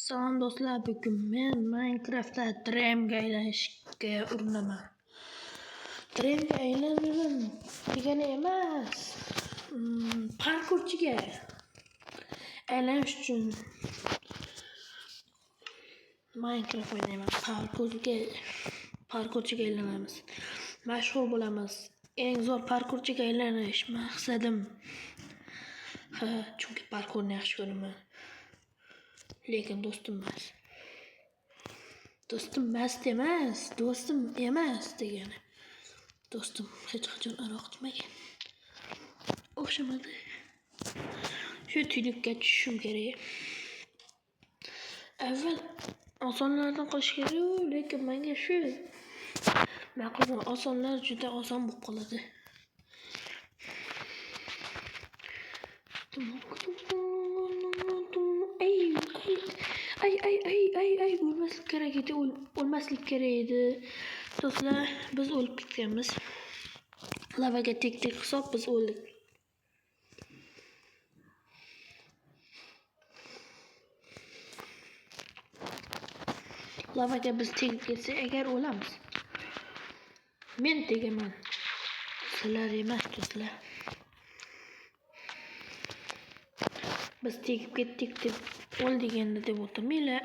Salom do'stlar, bugun men Minecraftda Dreamga aylanishga urinaman. Dreamga aylanaman degani emas, parkurchiga aylanish uchun Minecraft o'ynayman. Parkurchiga aylanamiz. Mashhur bo'lamiz. Eng zo'r parkurchiga aylanish maqsadim. Chunki parkurni yaxshi ko'raman. Lekin do'stim emas degani. Do'stim hech qachon aroq ichmagan. O'xshamadi. Shu tuynukka tushishim kerak. Avval osonlardan qilish kerak, lekin menga shu ma'qul osonlar juda oson bo'lib qoladi. Ay o'lmaslik kerak edi. Do'stlar, biz o'lib ketganmiz. Lavaga tek hisob biz o'ldik. Lavaga biz tegib ketsak, agar o'lamiz. Men tegaman. Sizlar emas, do'stlar. Biz tegib ketdik deb o'ldik endi deb o'tirmanglar.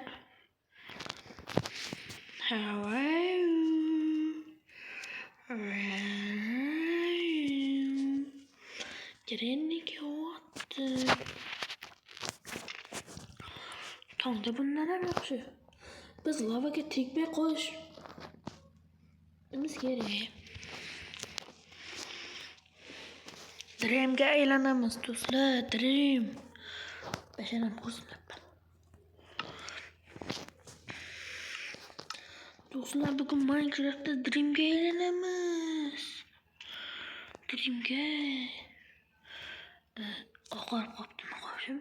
Trenniga o'tdi. Tongda bundan ham yaxshi. Biz lavaga tegmay qolishimiz kerak. Dreamga aylanamiz do'stlar, Dream. Basharam ko'rsinlar. Do'stlar, bugun Minecraftda Dreamga aylanamiz. Dreamga. Oqarib qoptimi qoshim?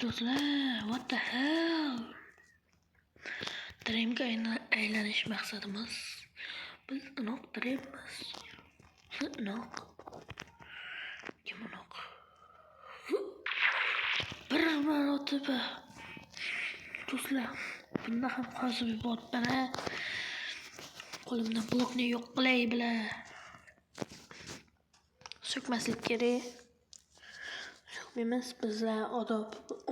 Do'stlar, what the hell? Dreamga aylanish maqsadimiz. Biz inoq Dreammiz. Inoq. Kim inoq? Bir marotaba. Do'stlar, bunda ham qozib yuboribman. Qo'limdan blokni yo'q qilay bilan. So'kmaslik kerak. So'kmaymiz, bizlar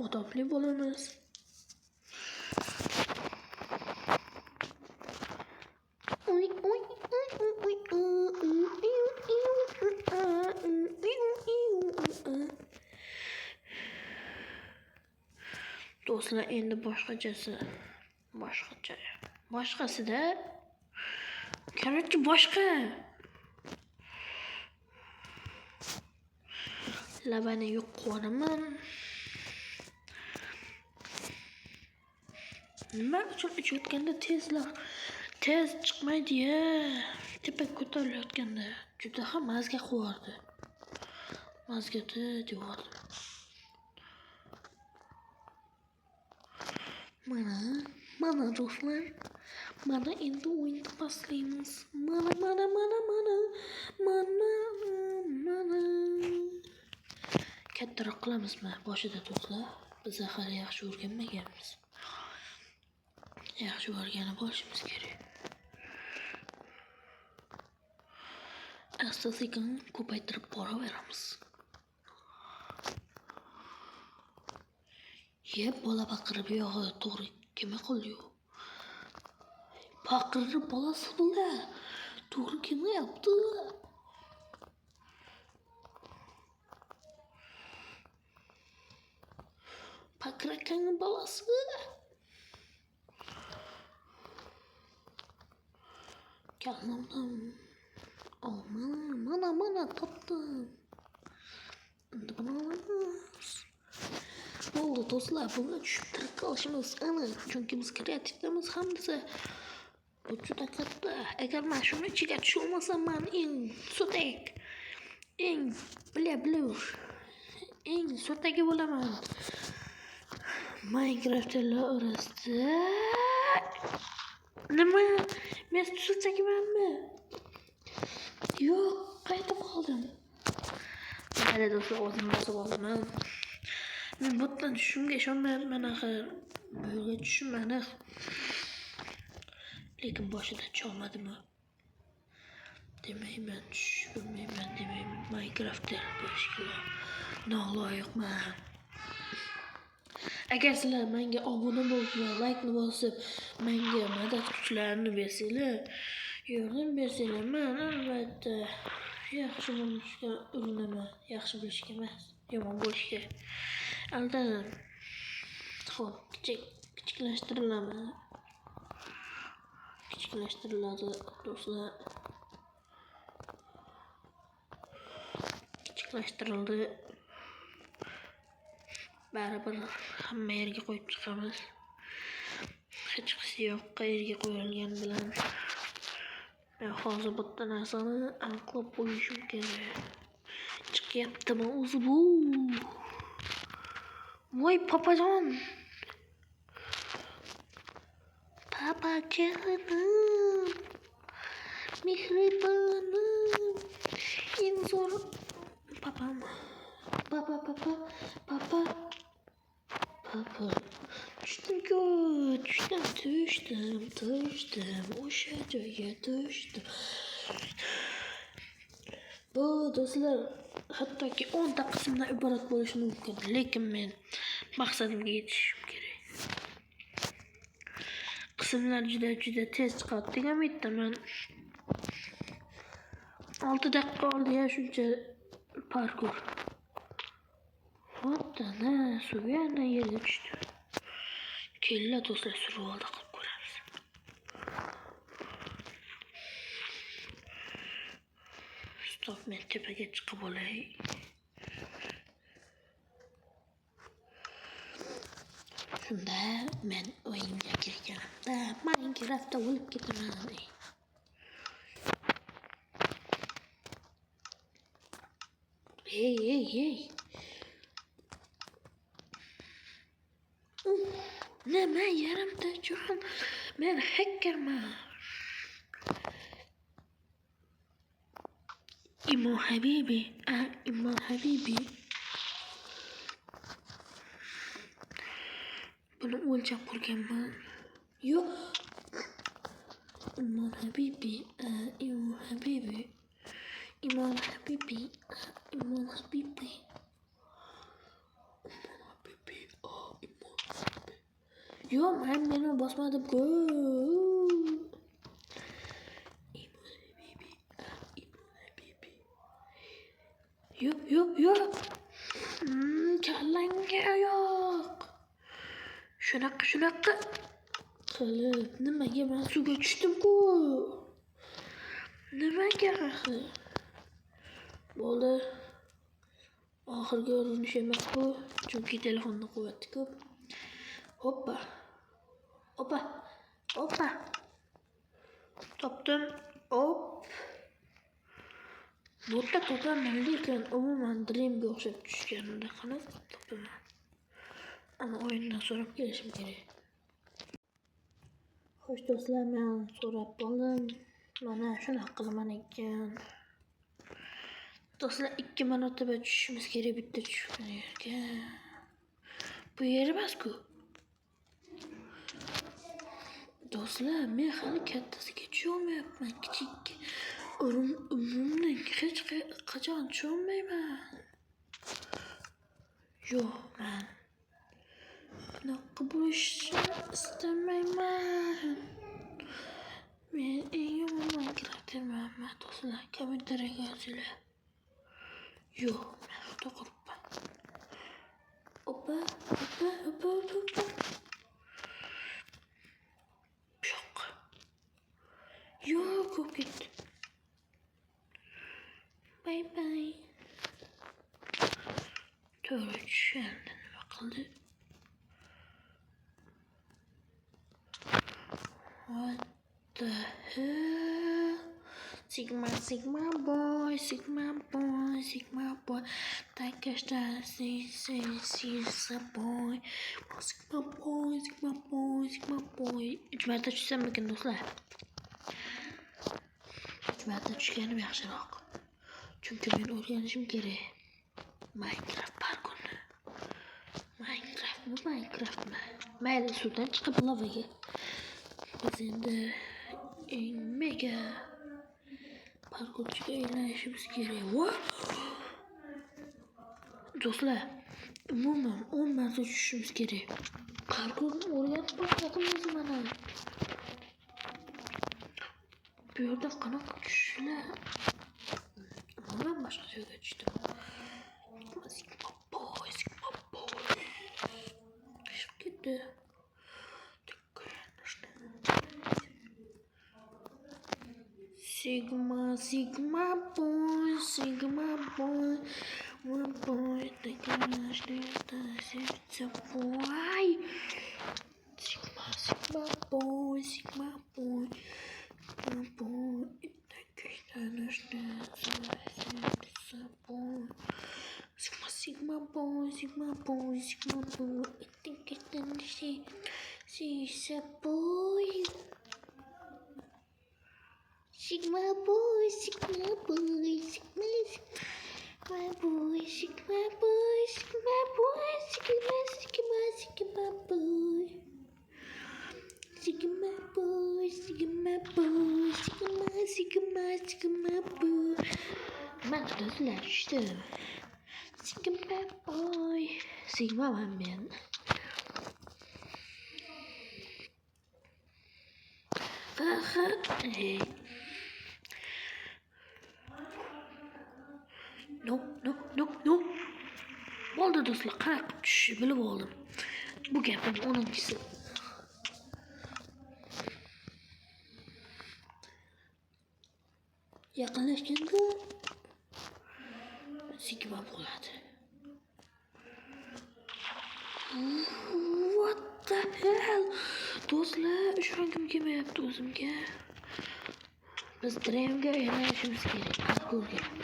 odobli bo'lamiz. Do'stlar, endi boshqasida. Korotchi boshqa. Lavani yo'q qo'raman. Nima uchun ichayotganda tez chiqmaydi-ya. Tepa ko'tarilayotganda juda ham mazga qo'yardi. Mazgada deyordi. Mana do'stlar. Mana endi o'yinni boshlaymiz. Mana. Kattaroq qilamizmi boshida do'stlar? Biz hali yaxshi o'rganmaganmiz. Yaxshi o'rganib olishimiz kerak. Asta-sekin ko'paytirib boraveramiz. Bola baqirib yog'i to'g'ri kim qildi? Baqirib bolasi bilan to'g'ri kim yaptı? Pakrakanın balası. Canımdan. Mana taptım. Oldu do'stlar, bunga tushuntirib qolishimiz aniq. Chunki biz kreativdamiz hamda bu juda katta. Agar men shuni ichiga tushmasam, men eng so'tagi bo'laman. Minecraft'lar orasida. Nima? Men so'tagimanmi? Yo'q, qaytib qoldim. Mayli do'stlar, o'zim bosib olaman. Men botdan tushimga ishonmayapman axir. Böyle tushim aniq. Lekin boshida chalmadimi? Demayman, tush bilmayman demayman. Minecraft'da boshqa noloyiqman. Agar sizlar menga obuna bo'lib va like bosib, menga madad kuchlarini bersanglar, yordam bersanglar, men albatta yaxshi bo'lishga urinaman. Yaxshi bo'lishga emas, yomon bo'lishga. Albatta. Xo'p, kichiklashtiriladi. Kichiklashtiriladi do'stlar. Kichiklashtirildi. Baribir hamma yerga qo'yib chiqamiz. Hech qisi yo'q, qayerga qo'yilgan bilan. Men hozir bitta narsani aniqlab qo'yishim kerak. Chiqyaptimi o'zi bu? Voy papajon. Papajonim. Mehribonim. Eng zo'r papam. Papa. Tushdim. O'sha joyga tushdim. Bu do'stlar hattoki 10 ta qismdan iborat bo'lishi mumkin, lekin men maqsadimga yetishim kerak. Qismlar juda tez chiqadi degan umiddaman. 6 daqiqa oldi ya shuncha parkur. Xo'pdana, suvga yerga tushdi. Kella do'stlar survivalda qilib ko'ramiz. Stop, men tepaga chiqib olay. Shunda men o'yinga kirganimda Minecraftda o'lib ketaman. Hey. Nima yarimta jon? Men hackerman. Imo Habibi. Buni o'lchab ko'rganman. Yo'q. Imo Habibi. Yo'q, men meni bosmadim-ku. Yo'q. Kallangga yo'q. Shunaqa qilib nimaga men suvga tushdim-ku? Nimaga axir? Bo'ldi. Oxirgi urinish emas bu, chunki telefonni quvvati ko'p. Hoppa. Topdim. Hop. Bo'ta topaman, lekin umuman Dreamga o'xshab tushganimda qanaq topaman. Ana o'yindan so'rab kelishim kerak. Xo'sh do'stlar, men so'rab qoldim. Mana shunaqa qilaman ekan. Do'stlar, 2 marotaba tushishimiz kerak bitta tushgan yerga. Bu yer emas-ku. Do'stlar, men hali kattasiga tusha olmayapman. Kichikka umumdan hech qachon tusha olmayman. Yo'q, men bunaqa bo'lishni istamayman. Men eng yomon Minecraft'man, do'stlar. Kommentariyaga yozinglar. Yo'q, men xudo quribman. Hoppa. Yo'q, ko'p ketdi. Bye. To'g'ri tushganda nima qildi? What the hell? Sigma boy. Takashda Sigma boy. Uch marta tushsam ekan do'stlar. Uch marta tushganim yaxshiroq. Chunki men o'rganishim kerak. Minecraft parkurni. Minecraftmi, Minecraftmi? Mayli, suvdan chiqib lavaga. Biz endi eng mega parkurchiga aylanishimiz kerak. Do'stlar, umuman 10 marta tushishimiz kerak. Parkurni o'rganib boshlamiz mana. Bu yerda qanaqa tushishlar? Men boshqa joyga tushdim. Qishib ketdi. Sigma boy, one boy, the clash, the boy. Sigma boy, one boy, the clash, the boy. Sigma boy, I think it's the she's a boy. Sigma boy, Ben tutasılar işte. Sigma boy. Sigma ben. No. Oldu dostlar, qanaqa tushishni bilib oldim. Bu gapim 10-si. Yaqinlashganda sigma bo'ladi. What the hell? Do'stlar, ishongim kelmayapti o'zimga. Biz Dreamga aylanishimiz kerak.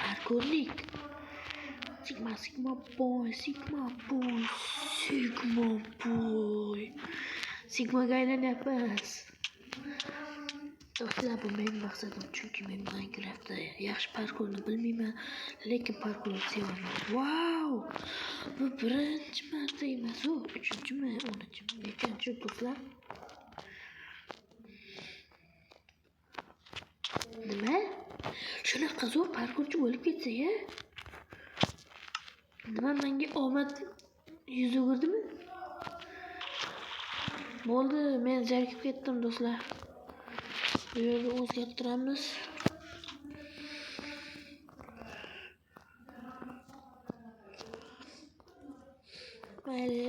Parkurlik. Sigma boy. Sigmaga aylanyapmiz. Do'stlar, bu mening maqsadim, chunki men Minecraftda yaxshi parkurni bilmayman, lekin parkurni sevaman. Wow! Bu birinchi marta emas, u 3-mi, 10-mi, nechanchi do'stlar? Nima? Shunaqa zo'r parkurchi bo'lib ketsa-ya? Nima, menga omad yuz o'girdimi? Bo'ldi, men zerikib ketdim do'stlar. Bu yerni o'zgartiramiz. Mayli.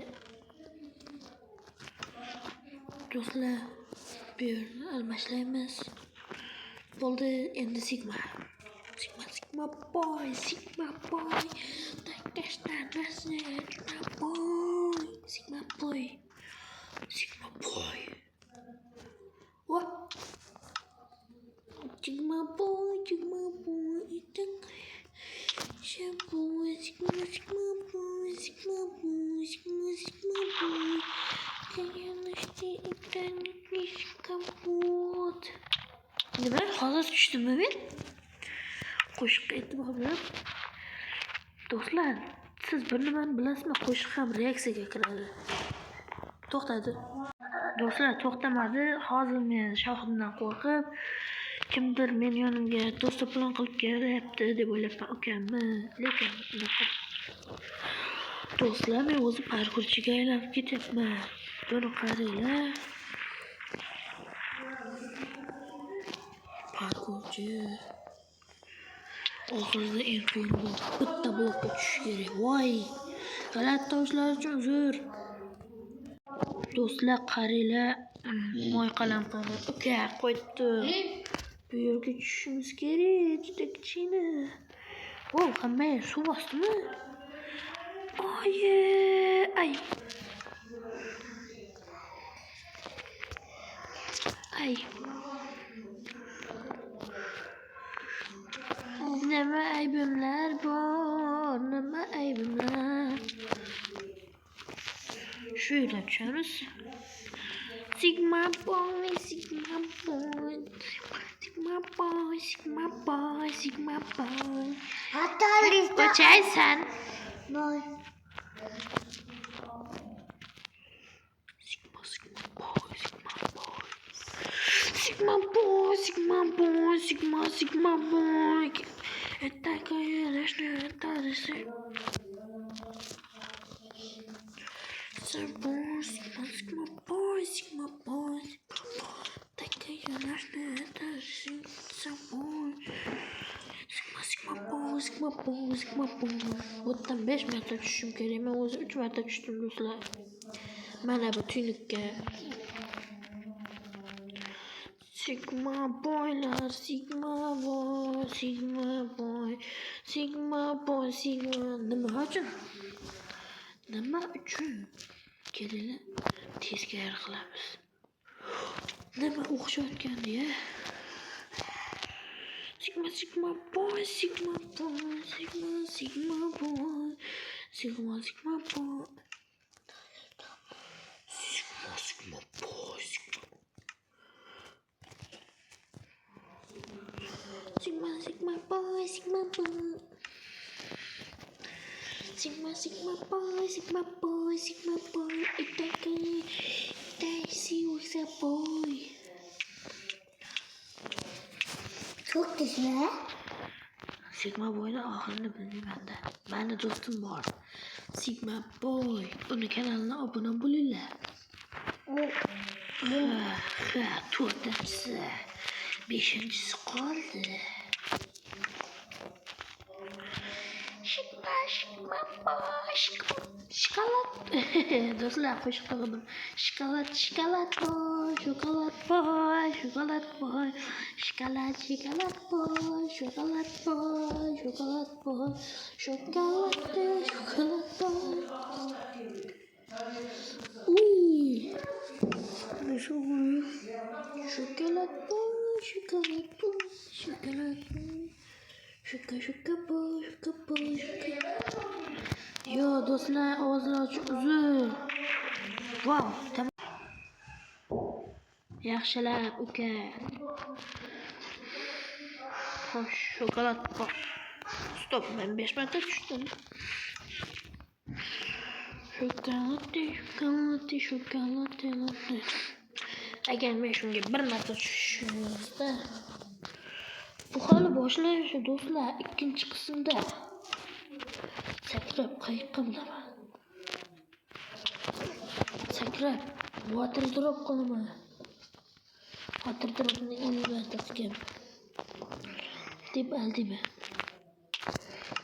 Do'stlar, bu yerni almashlaymiz. Bo'ldi, endi Sigma boy. Sigma boy. What? Sigma boy. Sigma boy. Kaput. Nima? Hozir tushdimmi men? Qo'shiqqa e'tibor berib. Do'stlar, siz bir nimani bilasizmi? Qo'shiq ham reaksiyaga kiradi. To'xtadi. Do'stlar, to'xtamadi. Hozir men Shohiddan qo'rqib, kimdir men yonimga do'stoplan qilib kelyapti deb o'ylabman ukamni. Lekin do'stlar, men o'zi parkurchiga aylanib ketyapman. Buni qaranglar. Parkurchi. Oxirida eng qiyin bitta blokka tushish kerak. Voy! G'alati tovushlar uchun uzr. Do'stlar, qaranglar. Moy qalam qilib uka qo'ydi. Bu yerga tushishimiz kerak. Juda kichkina. Oh, hamma suv bosdimi? Ay. Nima aybimlar bor? Shu yerdan tushamiz. Sigma boy. Qachaysan? Boy. Sigma boy. Attack Sigma boy. Buradan 5 metre düşüşüm gerek. Ben o 3 metre düştüm dostlar. Mana bu tüynükə. Sigma boylar, Sigma boy. Nima uchun? Kelinglar, teskari qilamiz. Nima o'xshayotgandi ya? Sigma boy. Boy. Çok güzel. Sigma boy'da ahırını bilmiyorum ben de. Ben de dostum var. Sigma boy. Onun kanalına abone olurlar. Dördüncüsü. Beşincisi kaldı. Sigma boy. Şokolat. Dostlar hoş kaldım. Şokolat boy. Uy. Şokolat boy. Yo dostlar ağzını aç uzun. Wow tamam. Yaxshilab uka. Xo'sh, shokolat bor. Stop, ben 5 metre düştüm. Shokolat. Agar men shunga 1 metre tushishimizda bu hali boshlanishi do'stlar, ikkinchi qismda sakrab qayiqqa bilaman. Sakrab water drop qilaman. Water dropni elvatdim. Deb aldimi?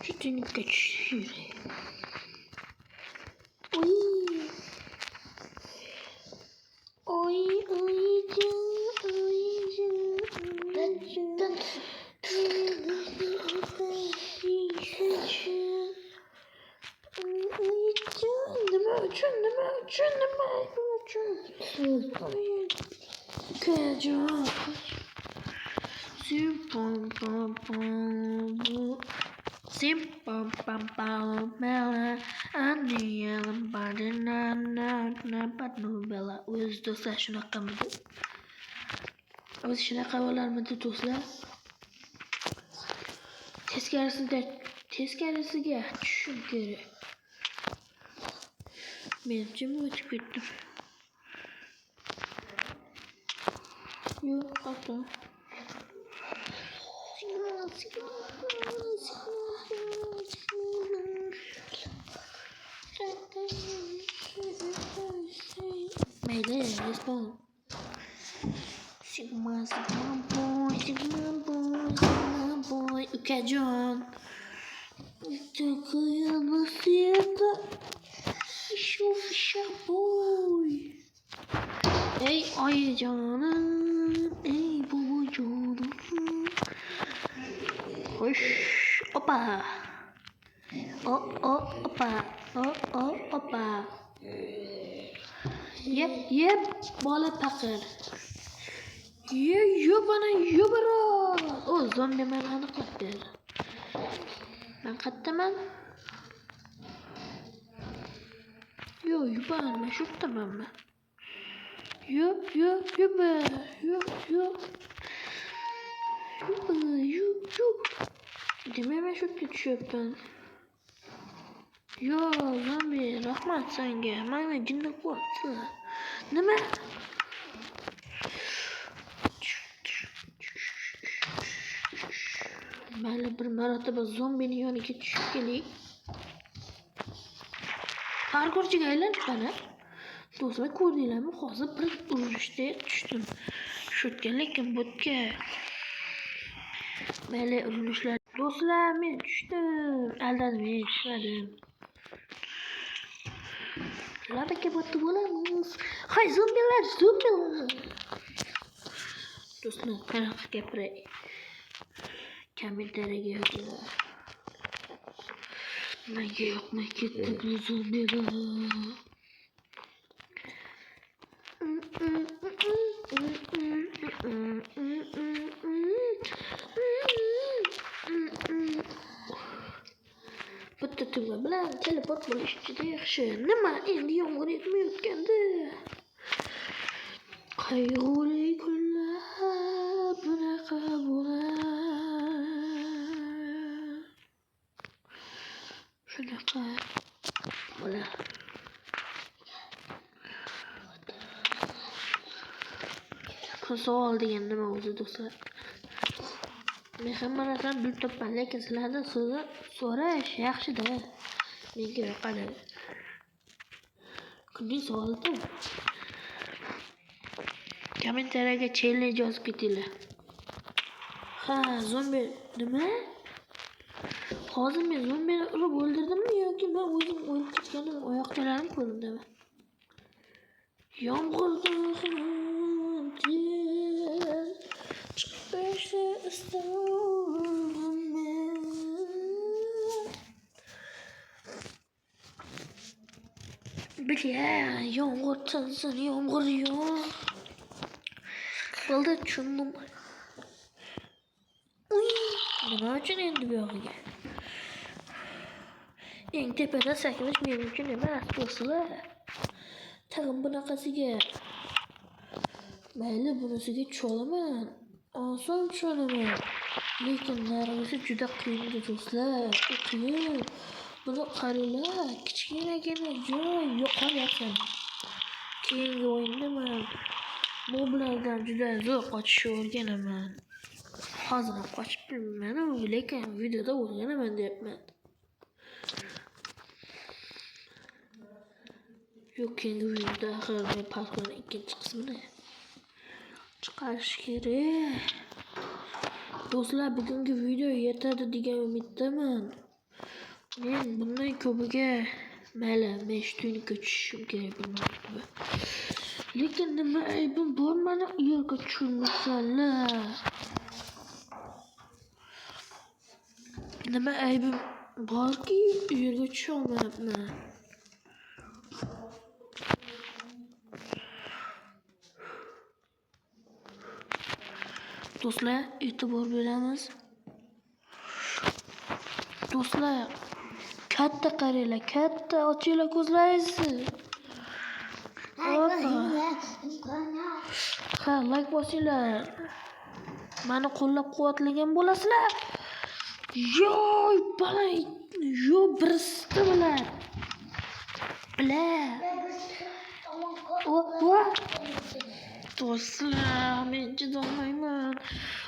Shu tuynukka tushib. O'zi do'stlar shunaqamidi? O'zi shunaqa bo'larmidi do'stlar? Teskarisiga tushishim kerak. Men jim o'tib ketdim. Yo'q, xato. Mayli, respawn. Sigma boy. Ukajon. Такая насыта. Fisha boy. Ey ayıcanım, ey babacanım. Hoş, opa. Opa. Yep, bola paqir. Ye bana yubara. O zombi meni aniqlab berdi. Ben qayerdaman? Yo, yuborma, shu yerdamanmi? Yup. Demak, men shu yerga tushyapman. Yo, zombi, rahmat senga. Meni jinni qo'rqdi. Nima? Mayli bir marotaba zombini yoniga tushib keling. Parkurchiga aylanib qani. Do'stlar ko'rdinglarmi? Hozir bir urushda tushdim. Shotga lekin botga. Mayli urinishlar. Do'stlar men tushdim. Aldadim, men tushmadim. Labaka botda bo'lamiz. Hay zombilar. Do'stlar, qanaqa gapiray? Kommentariyaga yozinglar. Menga yoqmay ketdi bu zombilar. Bitta tugma bilan teleport bo'lish juda yaxshi. Nima endi yomg'ir yetmayotganda? Qayg'uli kunlar bunaqa bo'lar. Shunaqa bo'lar. Savol degan nima o'zi do'stlar? Men hamma narsani bilib topman, lekin sizlardan so'rash yaxshi-da. Menga yoqadi. Kunning savoli-da. Kommentariyaga challenge yozib ketinglar. Ha, zombi nima? Hozir men zombini urib o'ldirdimmi yoki men o'zim o'lib ketganim oyoqchalarim ko'rindimi? Yomg'irdan chiqishni istadim men. Bilya, yomg'ir tinsin, yomg'ir yo'q. Bo'ldi, tushundim. Uy, nima uchun endi bu yog'iga? Eng tepada sakrash men uchun emas, do'stlar. Tag'in bunaqasiga. Mayli, bunisiga tusholaman. Oson tushonaman. Lekin narigisi juda qiyin do'stlar. Qiyin. Buni qaranglar, kichkinagina joy yo'qolyapti. Keyingi o'yinda men moblardan juda zo'r qochishni o'rganaman. Hozir ham qochib bilmayman, lekin videoda o'rganaman deyapman. Yo'q, keyingi videoda axir parkurning ikkinchi qismini chiqarish kerak. Do'stlar, bugungi video yetadi degan umiddaman. Men bundan ko'piga mayli, men shu tuyni ko'chishim kerak bo'lmaydi. Lekin nima aybim bor meni u yerga tushirmasanlar? Nima aybim borki u yerga tusha olmayapman? Do'stlar, e'tibor beramiz. Do'stlar, katta qaranglar, katta ochinglar ko'zlaringizni. Ha, like bosinglar. Meni qo'llab-quvvatlagan bo'lasizlar. Yo'y, balay. Yo, birisi bilan. Do'stlar, men chidolmayman.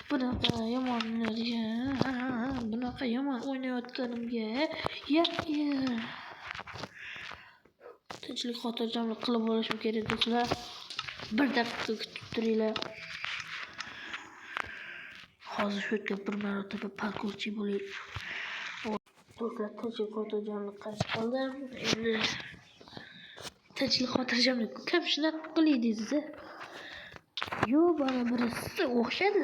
Bunaqa yomonlarga, bunaqa yomon o'ynayotganimga. Tinchlik xotirjamlik qilib olishim kerak do'stlar. Bir daqiqa kutib turinglar. Hozir shu yerga bir marotaba parkurchi bo'laylik. Do'stlar, tinchlik xotirjamlik qaytib qoldim. Endi tinchlik xotirjamlik kam shunaqa qilaydingiz-a? Yo'q, bana birisi o'xshadi.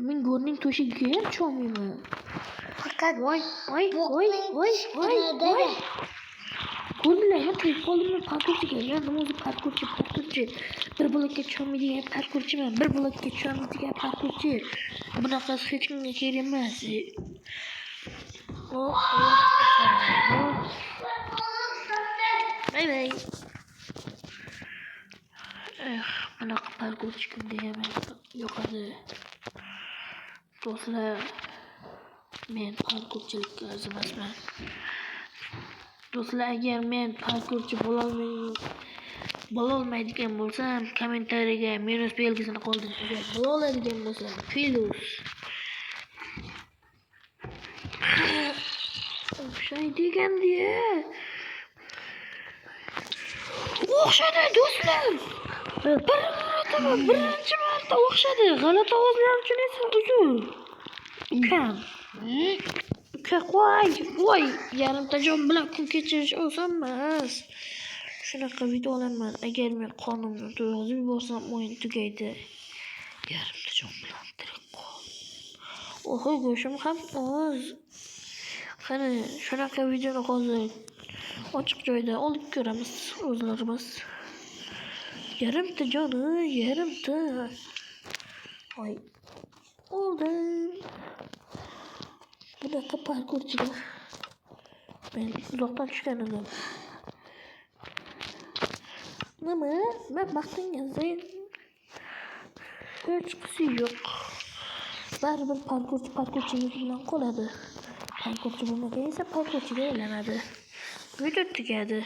Men go'rning to'shigiga ham tusholmayman. Faqat voy. Ko'rdilarmi, tirik qoldimmi parkurchiga? Nima o'zi parkurchi. Bir blokka tusholmaydigan parkurchiman. Bir blokka tusholmaydigan parkurchi. Bunaqasi hech kimga kerak emas. Bay. Bunaqa parkurchi kimga emas yo'qadi. Do'stlar, men parkurchilikka arzimasman. Do'stlar, agar men parkurchi bo'lolmayman Bilolmaydigan bo'lsam, kommentariyaga minus belgisini qoldirib, biloladigan bo'lsam, plus. O'xshaydigan-da. O'xshadi do'stlar. Birinchi marta o'xshadi. G'alati ovozlar uchun esa uzr. Ukam. Uka qo'y. Voy, yarimta jon bilan kun kechirish oson emas. Shunaqa videolarman. Agar men qonunni yozib yuborsam, o'yin tugaydi. Yarimta jon bilan tirik qol. Oho, go'shim ham oz. Qani, shunaqa videoni hozir ochiq joyda olib ko'ramiz o'zlarimiz. Yarimta joni, yarimta. Voy. Oldim. Bunaqa parkurchiga men uzoqdan tushgan edim. Nima? Men maqtangan sayin hech qisi yo'q. Baribir parkurchilik bilan qoladi. Parkurchi bo'lmagan esa parkurchiga aylanadi. Video tugadi.